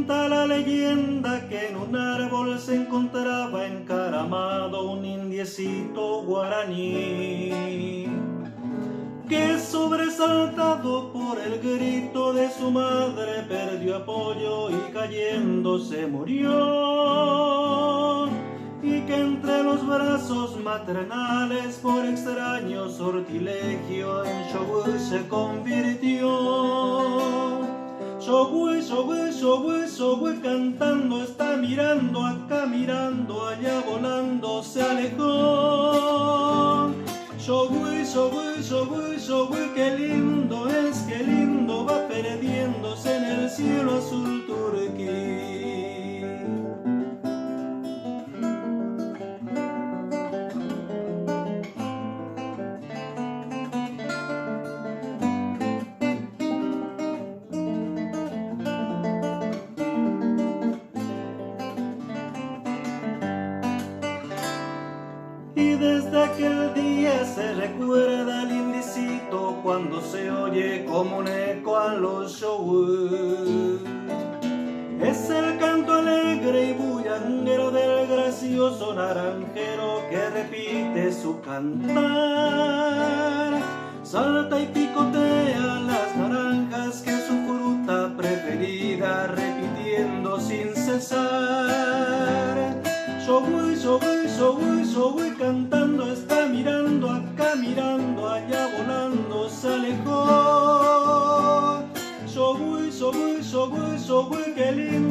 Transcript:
Cuenta la leyenda que en un árbol se encontraba encaramado un indiecito guaraní, que sobresaltado por el grito de su madre perdió apoyo y cayendo se murió, y que entre los brazos maternales por extraño sortilegio en Shogui se convirtió. Shogui, Shogui, Shogui, Shogui cantando está mirando acá, mirando allá, volando se alejó. Shogui, Shogui, Shogui, Shogui, qué lindo es, qué lindo va perdiéndose en el cielo azul turquí. Y desde aquel día se recuerda al indicito cuando se oye como un eco a los Shogui. Es el canto alegre y bullanguero del gracioso naranjero que repite su cantar. Salta y picotea las naranjas que es su fruta preferida, repitiendo sin cesar. Shogui, Shogui, Shogui, Shogui cantando está mirando acá, mirando allá, volando se alejó. Shogui, Shogui, Shogui, Shogui, qué lindo